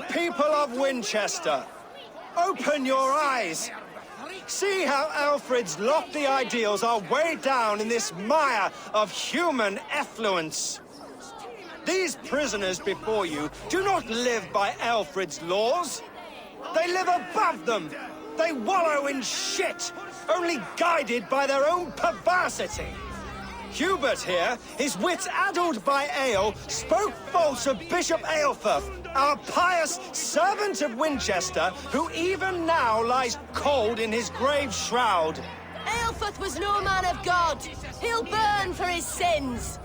people of Winchester, open your eyes. See how Alfred's lofty ideals are weighed down in this mire of human effluence. These prisoners before you do not live by Alfred's laws. They live above them. They wallow in shit, only guided by their own perversity. Hubert here, his wits addled by ale, spoke false of Bishop Aelfirth, our pious servant of Winchester, who even now lies cold in his grave shroud. Aelfirth was no man of God. He'll burn for his sins.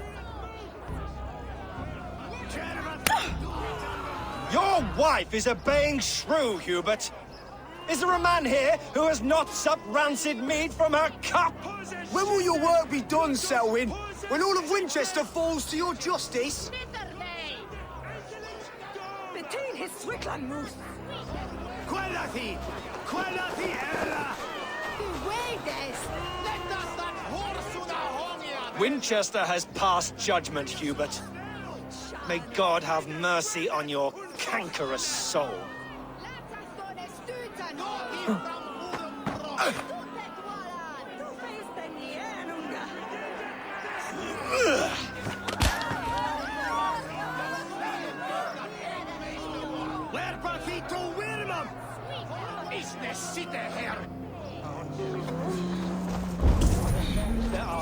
Your wife is a baying shrew, Hubert. Is there a man here who has not supped rancid mead from her cup? When will your work be done, Selwyn? When all of Winchester falls to your justice? Between his Swickland moose. Quellati! Quellati era! Winchester has passed judgment, Hubert. May God have mercy on your cankerous soul.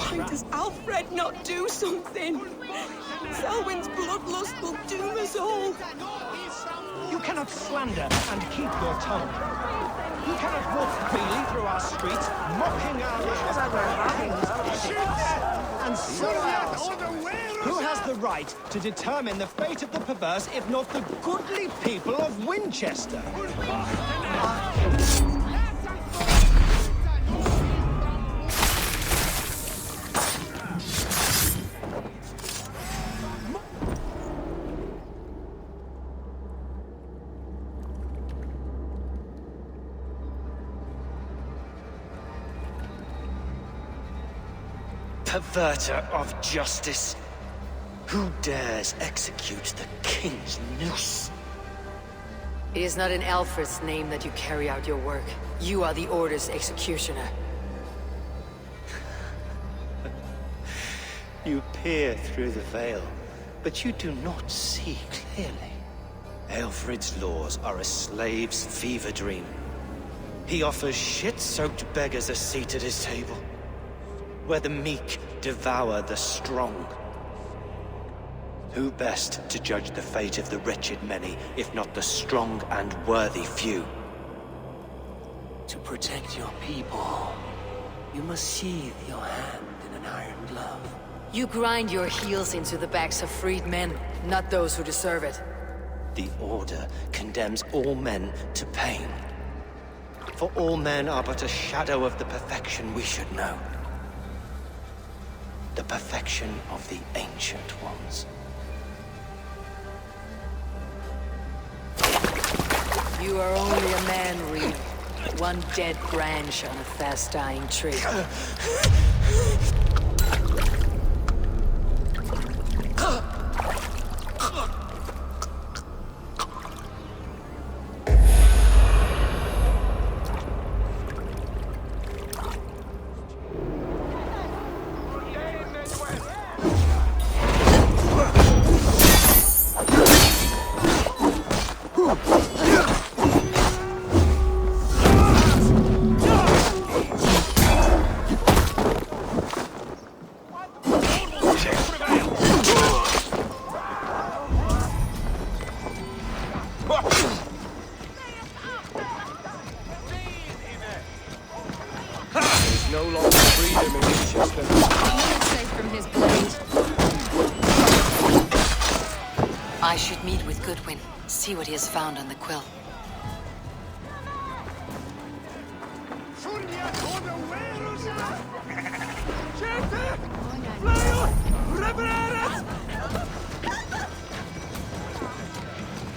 Why does Alfred not do something? Selwyn's bloodlust will doom us all. You cannot slander and keep your tongue. You cannot walk freely through our streets, mocking our lives. And so I ask, who has the right to determine the fate of the perverse if not the goodly people of Winchester? Perverter of justice. Who dares execute the king's noose? It is not in Alfred's name that you carry out your work. You are the Order's executioner. You peer through the veil, but you do not see clearly. Alfred's laws are a slave's fever dream. He offers shit-soaked beggars a seat at his table, where the meek devour the strong. Who best to judge the fate of the wretched many, if not the strong and worthy few? To protect your people, you must sheathe your hand in an iron glove. You grind your heels into the backs of freed men, not those who deserve it. The Order condemns all men to pain. For all men are but a shadow of the perfection we should know. The perfection of the Ancient Ones. You are only a man, Reed. One dead branch on a fast-dying tree. No longer freedom in Winchester. Not safe from his blade. I should meet with Goodwin, see what he has found on the Quill.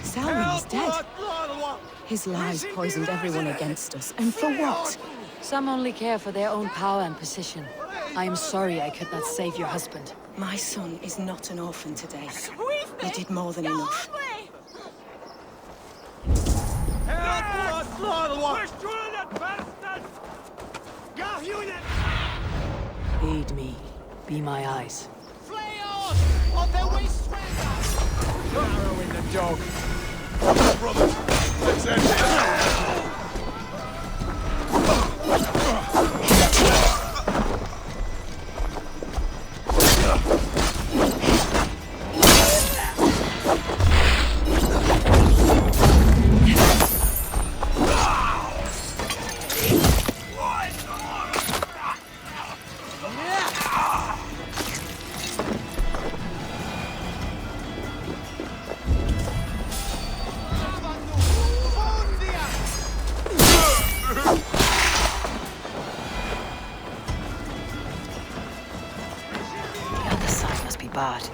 Selwyn is dead. His lies poisoned everyone against us, and for what? Some only care for their own power and position. I am sorry I could not save your husband. My son is not an orphan today. You did more than enough. Aid me. Be my eyes. Arrow in the dog. Brothers, let's end this. The other side must be barred.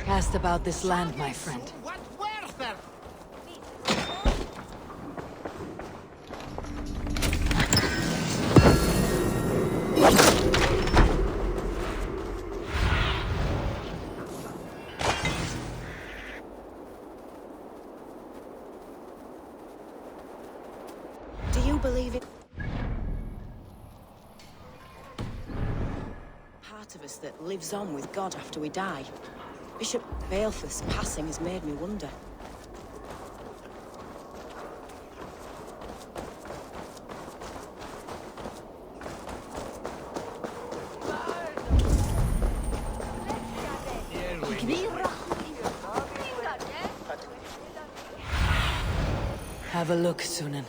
Cast about this land, my friend. Do you believe it? Part of us that lives on with God after we die. Bishop Balefur's passing has made me wonder. Have a look, Sunan.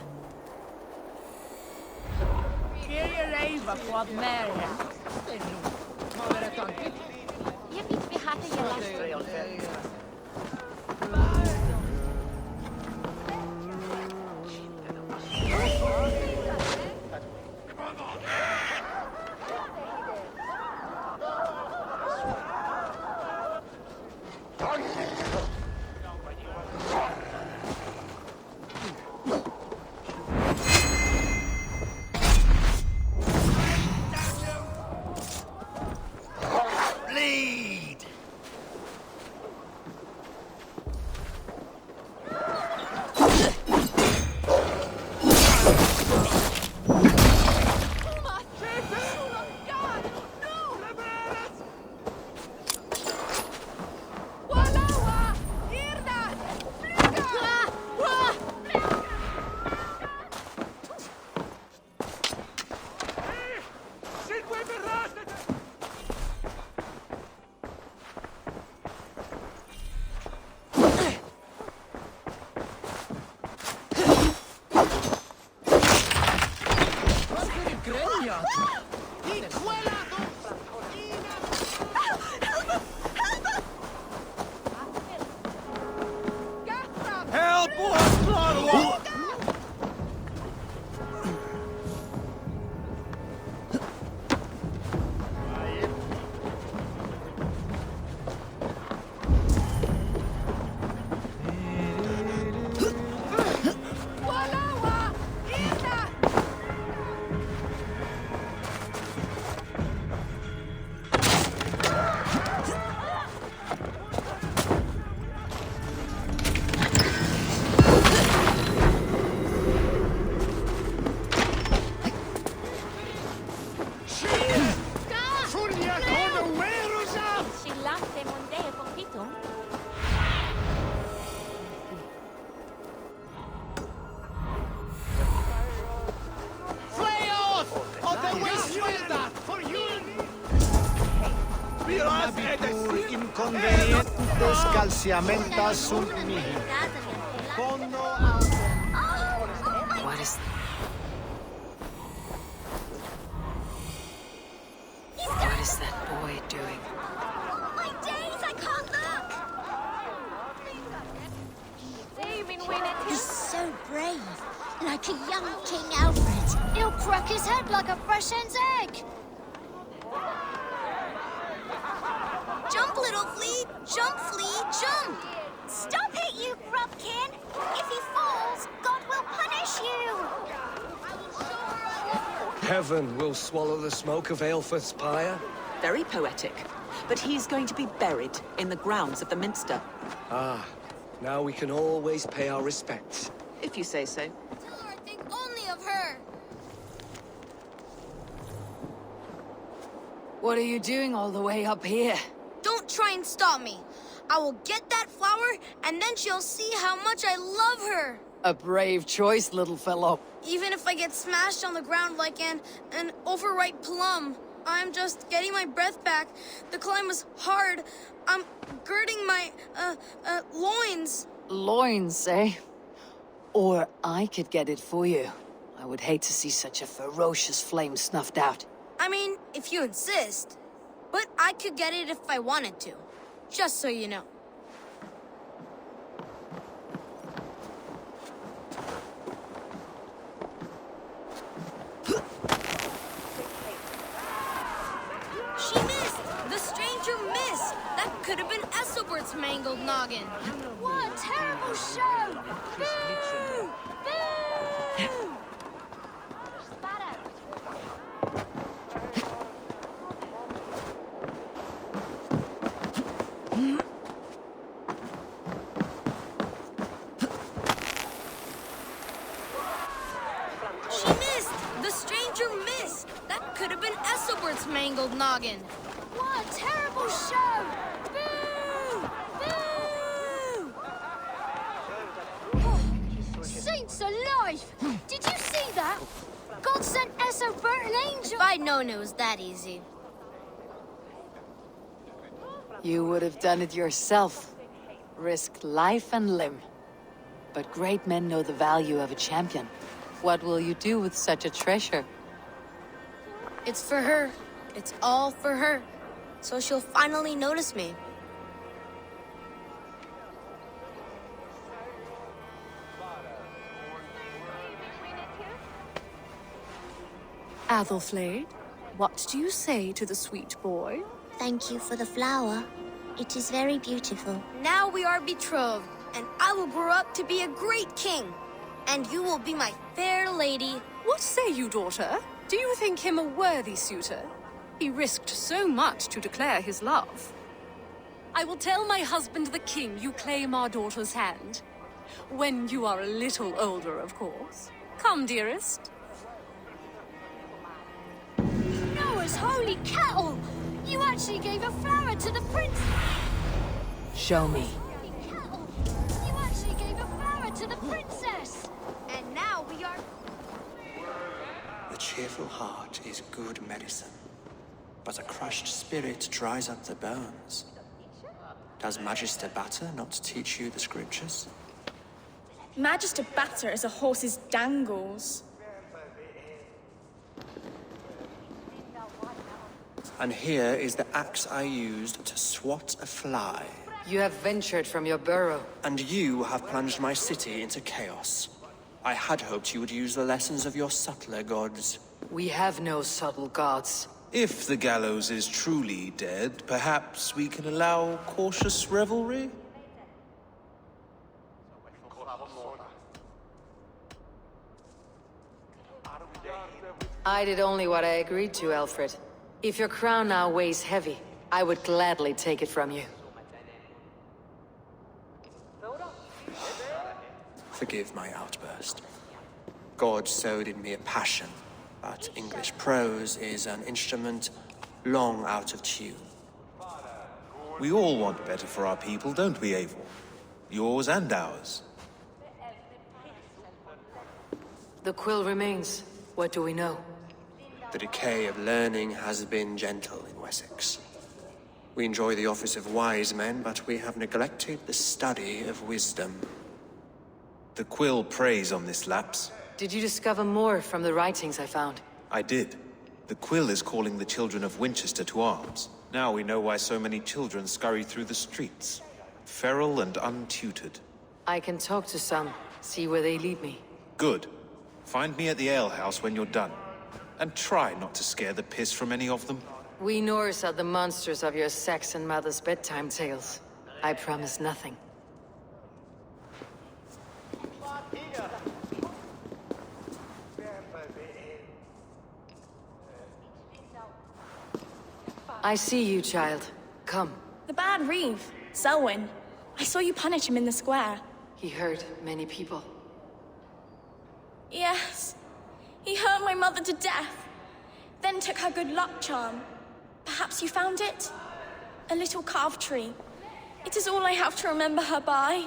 Inconvenientes calciamentas sunt mihi. What is... What is that boy doing? My days, I can't look! He's so brave. Like a young King Alfred. He'll crack his head like a fresh hen's egg. Jump, little flea! Jump, flea, jump! Stop it, you grubkin! If he falls, God will punish you! Heaven will swallow the smoke of Aelfred's pyre. Very poetic. But he's going to be buried in the grounds of the Minster. Ah, now we can always pay our respects. If you say so. Tell her I think only of her! What are you doing all the way up here? Don't try and stop me. I will get that flower, and then she'll see how much I love her. A brave choice, little fellow. Even if I get smashed on the ground like an overripe plum. I'm just getting my breath back. The climb was hard. I'm girding my, loins. Loins, eh? Or I could get it for you. I would hate to see such a ferocious flame snuffed out. I mean, if you insist. But I could get it if I wanted to. Just so you know. She missed! The stranger missed! That could have been Esselbert's mangled noggin. What a terrible show! Boo! Boo! She missed! The stranger missed! That could have been Esselbert's mangled noggin. What a terrible show! Boo! Boo! Saints alive! Did you see that? God sent Esselbert an angel! If I'd known it was that easy. You would have done it yourself. Risked life and limb. But great men know the value of a champion. What will you do with such a treasure? It's for her. It's all for her. So she'll finally notice me. Athelflaed, what do you say to the sweet boy? Thank you for the flower. It is very beautiful. Now we are betrothed, and I will grow up to be a great king. And you will be my fair lady. What say you, daughter? Do you think him a worthy suitor? He risked so much to declare his love. I will tell my husband the king you claim our daughter's hand. When you are a little older, of course. Come, dearest. Noah's holy kettle! You actually gave a flower to the prince! Show me. Kettle! You actually gave a flower to the princess! And now we are... The cheerful heart is good medicine, but a crushed spirit dries up the bones. Does Magister Batter not teach you the scriptures? Magister Batter is a horse's dangles. And here is the axe I used to swat a fly. You have ventured from your burrow. And you have plunged my city into chaos. I had hoped you would use the lessons of your subtler gods. We have no subtle gods. If the gallows is truly dead, perhaps we can allow cautious revelry? I did only what I agreed to, Alfred. If your crown now weighs heavy, I would gladly take it from you. Forgive my outburst. God sowed in me a passion, but English prose is an instrument long out of tune. We all want better for our people, don't we, Eivor? Yours and ours. The Quill remains. What do we know? The decay of learning has been gentle in Wessex. We enjoy the office of wise men, but we have neglected the study of wisdom. The Quill preys on this lapse. Did you discover more from the writings I found? I did. The Quill is calling the children of Winchester to arms. Now we know why so many children scurry through the streets. Feral and untutored. I can talk to some, see where they lead me. Good. Find me at the alehouse when you're done. And try not to scare the piss from any of them. We Norse are the monsters of your Saxon mother's bedtime tales. I promise nothing. I see you, child. Come. The bad Reeve, Selwyn. I saw you punish him in the square. He hurt many people. Yes. He hurt my mother to death. Then took her good luck charm. Perhaps you found it? A little carved tree. It is all I have to remember her by.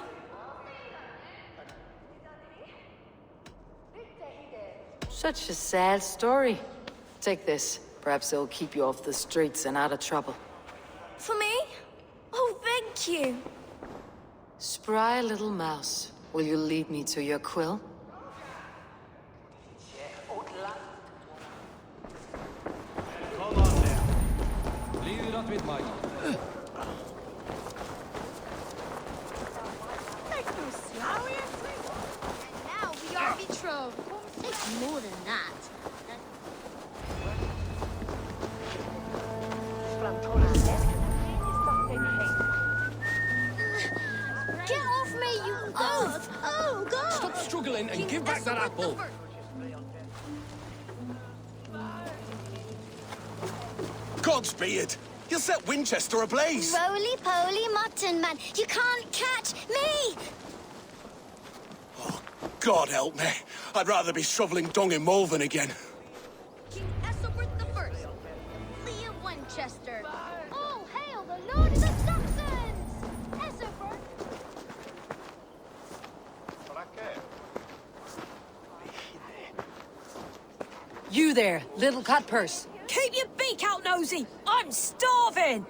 Such a sad story. Take this. Perhaps it'll keep you off the streets and out of trouble. For me? Oh, thank you. Spry little mouse. Will you lead me to your Quill? And now we are betrothed. It's more than that. Get off me, you oaf! Oh, God! Stop struggling and give back that apple. Godspeed! You'll set Winchester ablaze! Roly-poly mutton man, you can't catch me! Oh, God help me. I'd rather be shoveling dung in Malvern again. King Ethelbert the First, Lee of Winchester. Oh, hail the Lord of the Saxons! Ethelbert! You there, little cutpurse. Keep your beak out, Nosy! I'm starving!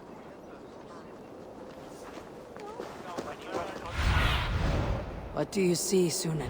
What do you see, Sunan?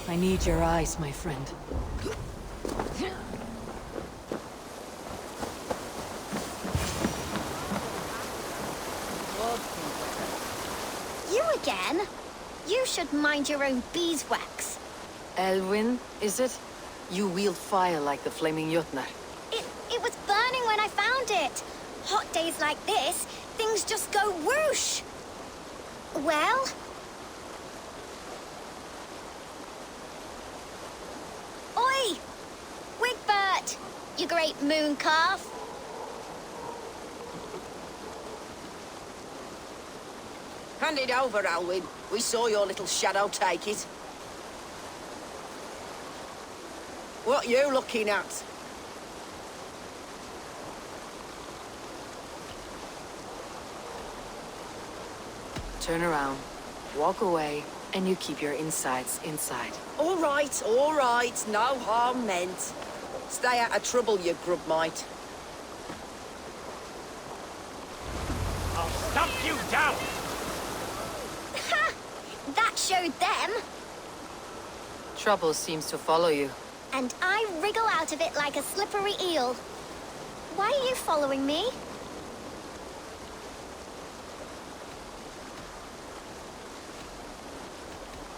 I need your eyes, my friend. You again? You should mind your own beeswax. Elwyn, is it? You wield fire like the flaming Jotnar. It was burning when I found it. Hot days like this, things just go whoosh. Well? Oi! Wigbert! You great moon calf. Hand it over, Alwyn. We saw your little shadow take it. What you looking at? Turn around, walk away, and you keep your insides inside. All right, no harm meant. Stay out of trouble, you grub mite. I'll stump you down! Ha! That showed them. Trouble seems to follow you. And I wriggle out of it like a slippery eel. Why are you following me?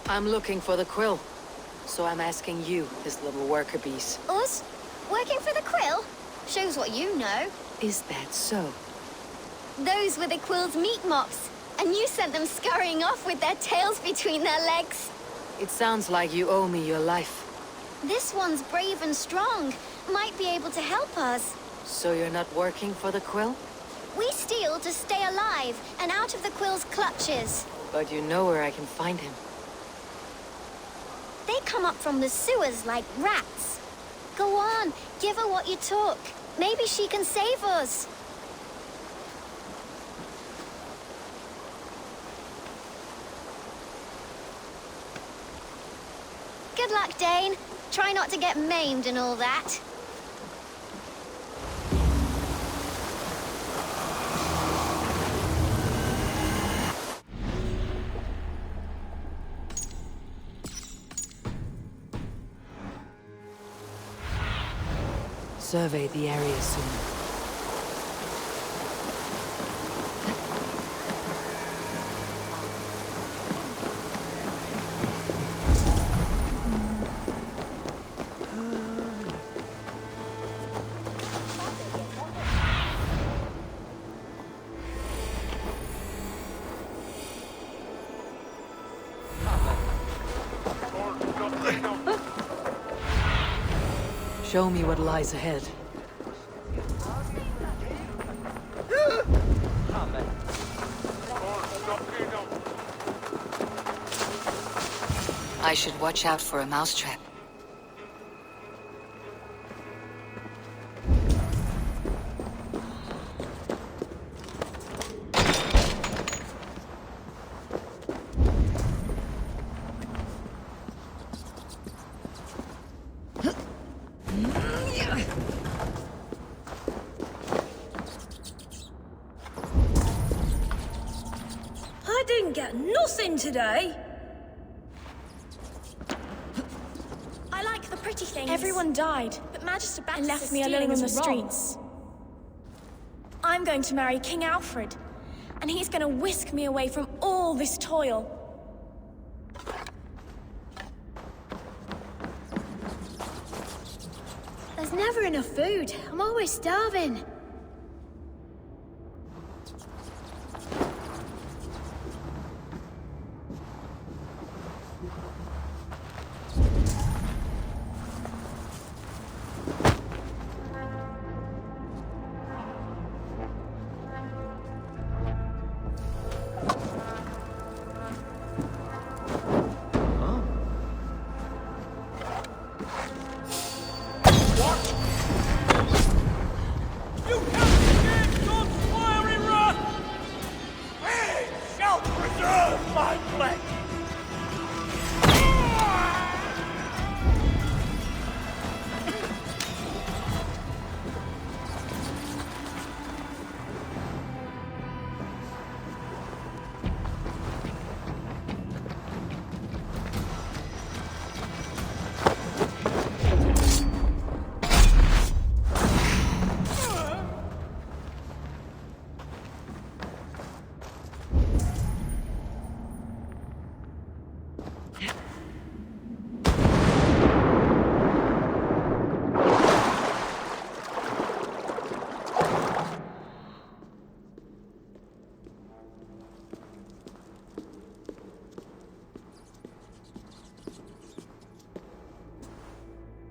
I'm looking for the Quill. So I'm asking you, his little worker bees. Us? Working for the Quill? Shows what you know. Is that so? Those were the Quill's meat mops, and you sent them scurrying off with their tails between their legs. It sounds like you owe me your life. This one's brave and strong. Might be able to help us. So you're not working for the Quill? We steal to stay alive and out of the Quill's clutches. But you know where I can find him. They come up from the sewers like rats. Go on, give her what you took. Maybe she can save us. Good luck, Dane. Try not to get maimed and all that. Survey the area soon. Show me what lies ahead. I should watch out for a mousetrap. I didn't get nothing today. I like the pretty things. Everyone died, but Magister Baxter and left me alone on the streets. I'm going to marry King Alfred, and he's going to whisk me away from all this toil. There's never enough food. I'm always starving.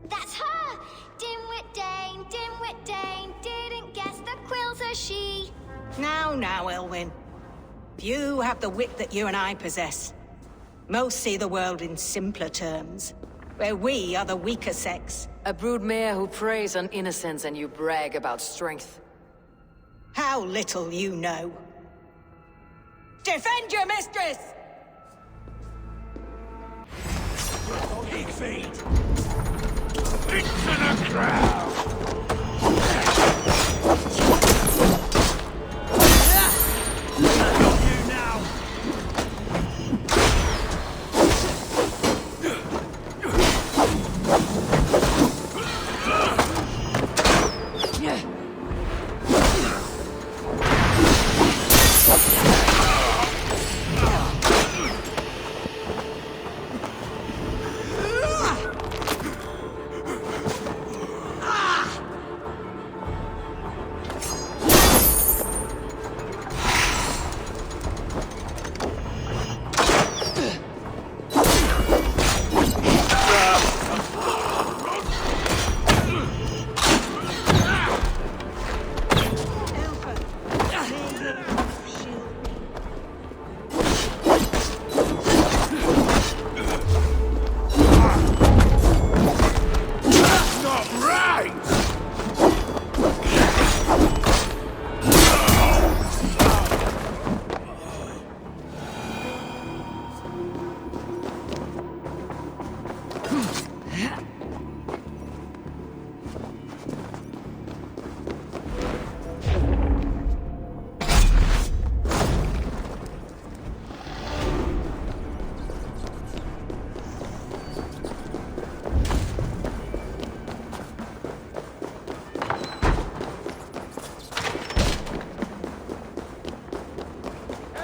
That's her! Dimwit Dane, didn't guess the Quill's a she. Now, Elwyn. Few have the wit that you and I possess. Most see the world in simpler terms, where we are the weaker sex. A broodmare who preys on innocence and you brag about strength. How little you know. Defend your mistress! Pig feed! Into the crowd! You now!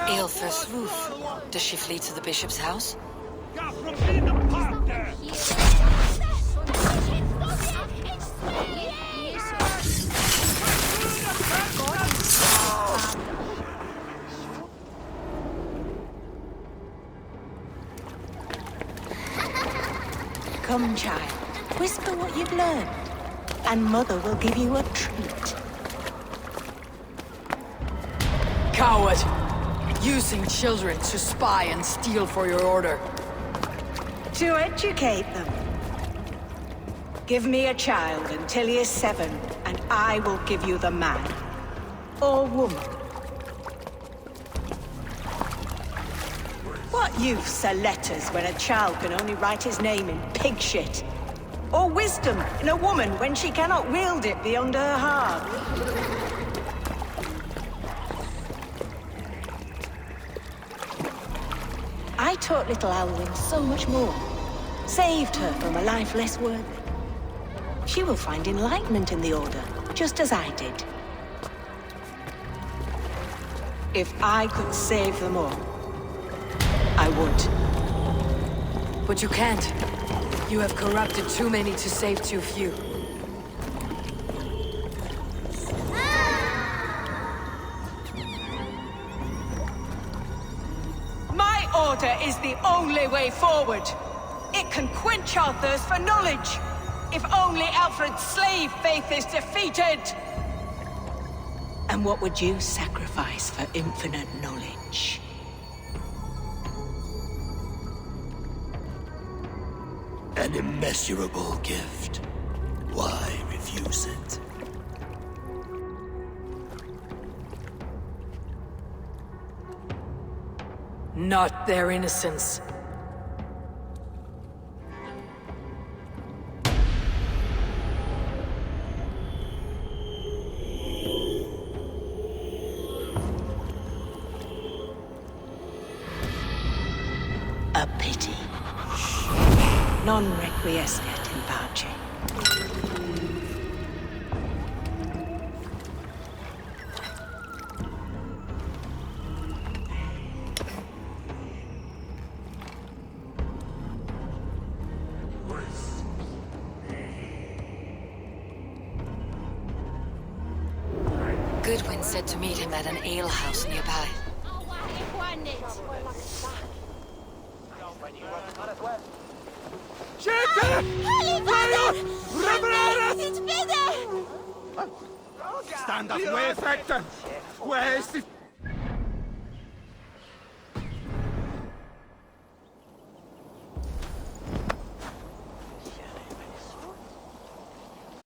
Aelfir's roof. Does she flee to the bishop's house? Come, child. Whisper what you've learned, and Mother will give you a treat. Coward! Using children to spy and steal for your order. To educate them. Give me a child until he is 7, and I will give you the man. Or woman. What use are letters when a child can only write his name in pig shit? Or wisdom in a woman when she cannot wield it beyond her heart? I taught little Alwyn so much more. Saved her from a life less worthy. She will find enlightenment in the Order, just as I did. If I could save them all, I would. But you can't. You have corrupted too many to save too few. My order is the only way forward. It can quench our thirst for knowledge. If only Alfred's slave faith is defeated. And what would you sacrifice for infinite knowledge? An immeasurable gift. Why refuse it? Not their innocence. A pity. Non requiescat in pace. Goodwin said to meet him at an alehouse nearby. It's better! Stand up, way effective! Where is the